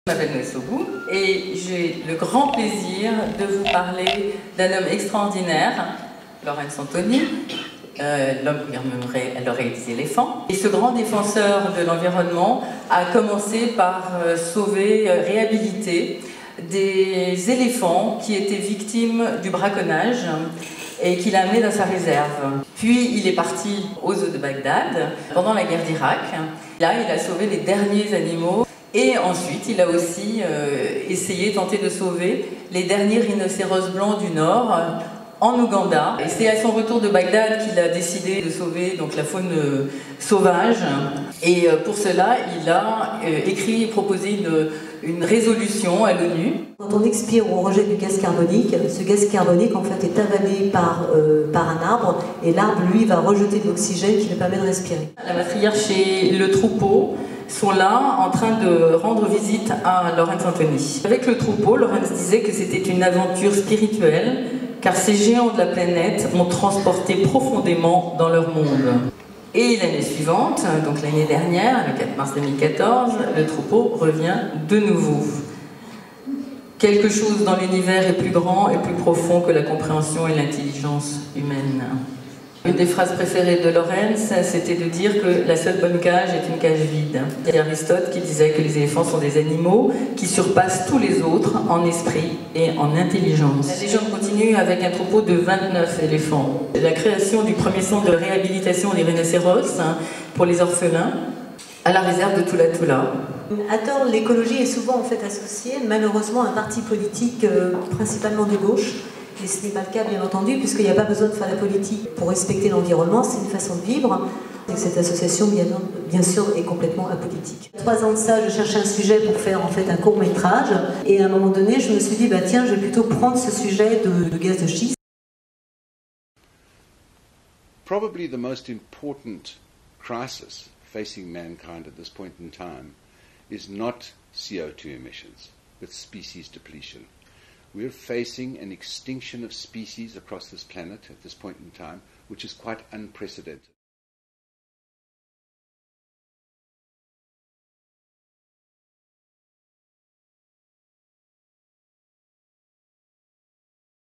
Je m'appelle Nossobu et j'ai le grand plaisir de vous parler d'un homme extraordinaire, Lawrence Anthony, l'homme qui aurait des éléphants. Et ce grand défenseur de l'environnement a commencé par sauver, réhabiliter des éléphants qui étaient victimes du braconnage et qu'il a amené dans sa réserve. Puis il est parti aux eaux de Bagdad pendant la guerre d'Irak. Là, il a sauvé les derniers animaux. Et ensuite, il a aussi tenté de sauver les derniers rhinocéros blancs du Nord en Ouganda. Et c'est à son retour de Bagdad qu'il a décidé de sauver donc, la faune sauvage. Et pour cela, il a écrit et proposé une résolution à l'ONU. Quand on expire ou on rejette du gaz carbonique, ce gaz carbonique en fait est avalé par un arbre et l'arbre lui va rejeter de l'oxygène qui lui permet de respirer. La matriarche et le troupeau sont là en train de rendre visite à Lawrence Anthony. Avec le troupeau, Lawrence disait que c'était une aventure spirituelle car ces géants de la planète m'ont transporté profondément dans leur monde. Et l'année suivante, donc l'année dernière, le 4 mars 2014, le troupeau revient de nouveau. Quelque chose dans l'univers est plus grand et plus profond que la compréhension et l'intelligence humaine. Une des phrases préférées de Lawrence, c'était de dire que la seule bonne cage est une cage vide. Il y a Aristote qui disait que les éléphants sont des animaux qui surpassent tous les autres en esprit et en intelligence. La légende continue avec un troupeau de 29 éléphants. La création du premier centre de réhabilitation des rhinocéros pour les orphelins à la réserve de Tula Tula. À tort, l'écologie est souvent en fait associée malheureusement à un parti politique principalement de gauche. Et ce n'est pas le cas, bien entendu, puisqu'il n'y a pas besoin de faire la politique pour respecter l'environnement, c'est une façon de vivre. Et cette association, bien sûr, est complètement apolitique. 3 ans de ça, je cherchais un sujet pour faire en fait un court-métrage. Et à un moment donné, je me suis dit, bah, tiens, je vais plutôt prendre ce sujet de gaz de schiste. Probably the most important crisis facing mankind at this point in time is not CO2 emissions, but species depletion. We're facing an extinction of species across this planet at this point in time, which is quite unprecedented.